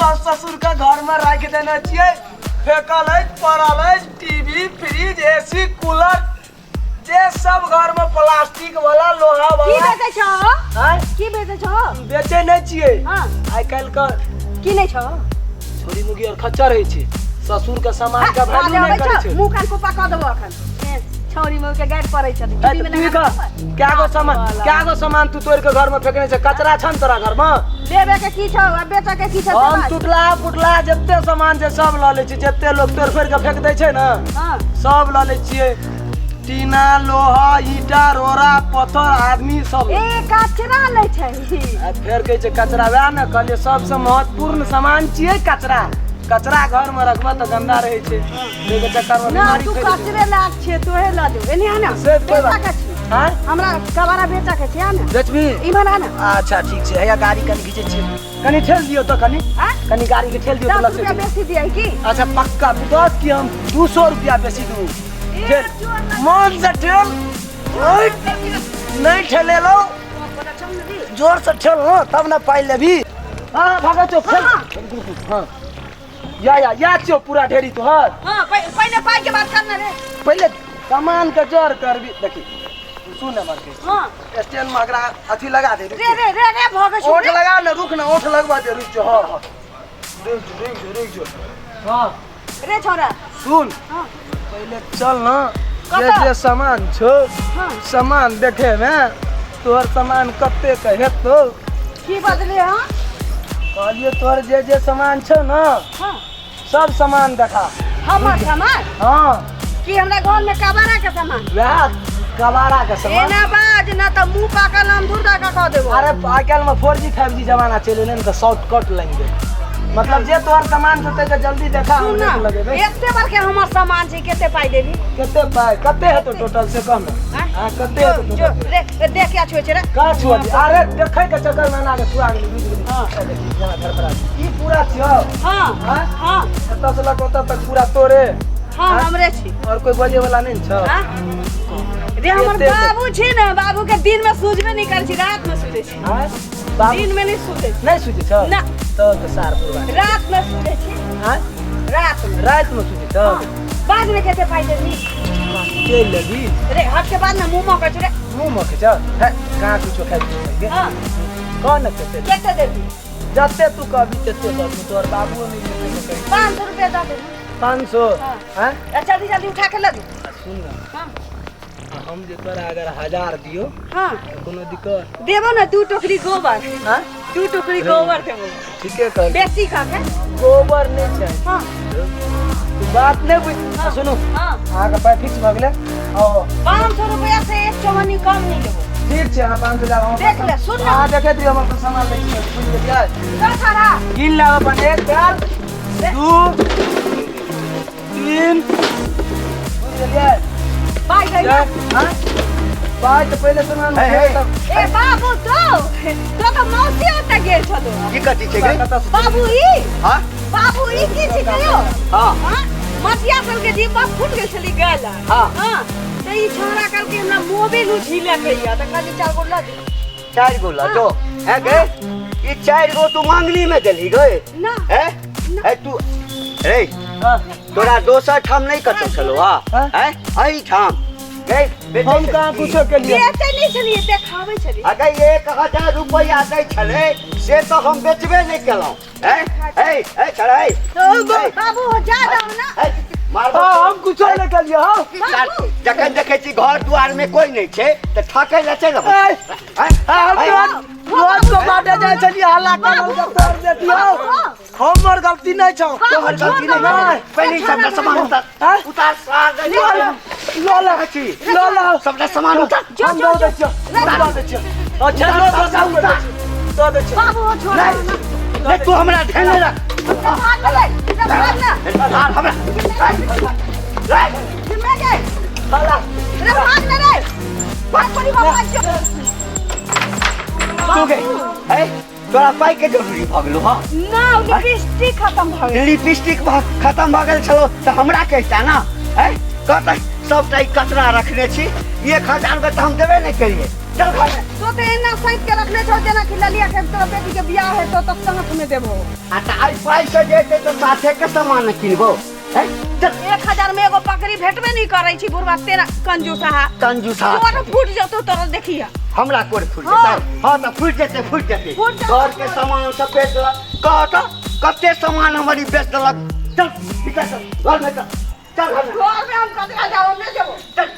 सास ससुर के घर में रख देने छिए फेकल है पड़ल है टीवी फ्रिज एसी कूलर जे सब घर में प्लास्टिक वाला लोहा वाला की बेचे छो हैं की बेचे छो बेचे नहीं छिए हां आइ काल का की नहीं छो छोरी मुगी और खच्चर है छी ससुर के सामान का वैल्यू नहीं करे छै मुंह कान को पका देबो अखन छोरी मुंह के गाड़ पड़ै छै टीवी में तू क्या गो सामान तू तोड़ के घर में फेकने छै कचरा छन तोरा घर में लेबे के की छो आ बेचे के की छो हम टुटला फुटला जत्ते सामान छै सब ल ले छी जत्ते लोग तोड़ फोड़ के फेक दै छै ना हां सब ल ले छिए टीना लोहा ईटा रोरा पत्थर आदमी सब ए कचरा ले छै आ फेर कहै छै कचरा वै ना कहलिए सबसे महत्वपूर्ण सामान छिए कचरा कचरा घर में रखबा त गंदा रहे छै देखे चक्कर में ना बीमारी तू फैल कचरे लाग छै तोहे ला दे एनी आना से कोई बेचा बात के छै हां हमरा कबारा बेचा के छै आना बेचबी इमन आना अच्छा ठीक छै हैया गाड़ी कनी खींचे छिए कनी ठेल दियो तो कनी हां कनी गाड़ी के ठेल दियो तो 10 रुपया बेसी दियै की अच्छा पक्का 10 की हम 200 रुपया बेसी दूं मन से ठेल नहीं ठेले लो जोर से ठेल हो तब ना पाई लेबी हां भागा चो फेल हां या चो पूरा ढेरी तो हर हां पहले पाई के बात करना रे पहले सामान का जोर करबी देखी सुन ना मार के हां स्टैंड में अगरा अथी लगा दे रे भगे छु ओठ लगा ना रुक ना ओठ लगवा दे रुक जो हां हां रुक जो हां रे छोरा सुन हां पहले चल ना जे सामान छो हां सामान देखे में तोहर सामान कत्ते के हेतो की बदले हां कहलिए तोहर जे सामान छो ना हां सब सामान देखा हमर सामान हां की हमरा घर में कबारा के सामान वह कबाड़ा के सामान एना बाज ना त मुंह पाकल हम दूरदा का कह देबो अरे आजकल में 4G 5G जमाना चले ने तो शॉर्टकट लैंग्वेज मतलब जे तोहर सामान छो ते जल्दी देखा हम लगेबे एते बार के हमर सामान छै केते पाई देबी कते पाई कते है तो टोटल से कम हां कते है तो जो रे देख क्या छोय छै रे का छुआ अरे देखे के चक्कर में ना के छुआ गेली हां घर पर ई पूरा छियो हां हां एत से लग ओत तक पूरा तोरे हां हमरे छी और कोई बोले वाला नहीं छ हां रे हमर बाबू छी ना बाबू के दिन में सूझबे नहीं कर छी रात में सूझे छी हां दिन में नहीं सूझे नहीं सूझे छ ना तो सार पूरा रात में सूझे छी हां रात में सूझे छ बाद में केते पाई देबी के लगी रे हट के बाद ना मुंह में कछ रे मुंह में छ है कहां कुछ खाई हां कौन केते देबी जत्ते तू कहबी तत्ते कर तोर बाबू नहीं देते 500 रुपया दे दे 500 हैं जल्दी जल्दी उठा के लगी सुन ना हां हम जे तोरा अगर 1000 दियो हां कोनो दिक्कत देबो ना 2 टोकरी गोबर हां 2 टोकरी गोबर देबो ठीके कर बेसी खा के गोबर नहीं छै हां तू बात नहीं बुझ सुनो हां आगे पाई फिक्स भ गेले आओ 500 रुपया से एक चवनी कम नहीं लेबो ठीक छै 500 हम देख ले सुन ना हां देखे दियो हम अपन सामान ले छी बुझ गेलियै का सारा गिन ला अपन 1 2 3 बुझ गेलियै पाई गई हां बाय तो पहले सामान ए बाबू तो मौसी होता गेल छ तो की कथि छै गे बाबू ई हां बाबू ई की छै कहियो हां हां मटिया सब के जीवा फूट गेल छली गाला हां हां तो ई छोरा कल के हमरा मोबाइल उछिले कहिया त कनी 4 गो ला दे 4 गो ला जो है गे ई 4 गो तू मांगली में देली गे ना है तू रे तोरा दोसर ठाम नहीं कतो चलो हां है एही ठाम गे हम कहां कुछो के लिए बेचे नहीं छली देखावे छली अगर 1000 रुपया दै छले से तो हम बेचबे नहीं केलौ ए चढ़ाई तो बाबू हो जा दो ना मार हम कुछो नहीं के लिए हां जखन देखे छी घर द्वार में कोई नहीं छे त ठाकै ले चल हम रोज को बाटे जाय छली हल्ला करल के तोड़ देतियो हमर गलती नहीं छ तोहर गलती नहीं पहले सब सामान उतार साग लो छी लो सब सामान उतार हम दो दे छियो दो दे छियो अच्छा दो दे छियो बाबू हो छोरा ले तू हमरा ध्यान रख भाग ले हमरा जिम्मे के हल्ला रे भाग ले रे भाग पड़ी बाबू तू गए है तोरा पाई के जरूरी भ गेलो हां ना लिपस्टिक खत्म भ गेल लिपस्टिक खत्म भ गेल छलो त हमरा कहता ना है कहता सब टाइम कचरा रखने छी 1000 में तो हम देवे नहीं करिए चल घर में तो ते एना साइड के रखले छौ जेना कि ललिया के तोर बेटी के बियाह है तो तब संगत में देबो आ त आई पाई से जेते तो साथे के सामान किनबो हैं चल 1000 में एगो पकड़ी भेटबे नहीं करै छी बुढ़वा तेरा कंजूसा कंजूसा तोर फूट जतो तोर देखिया हमरा कोर फूट हाँ। जेतै हां त फूट जेतै फूट जेतै। घर के सामान सब बेच देलक कह त कते सामान हमारी बेच देलक चल निकल घर में चल घर में घर में हम कतरा जाओ नहीं देबो चल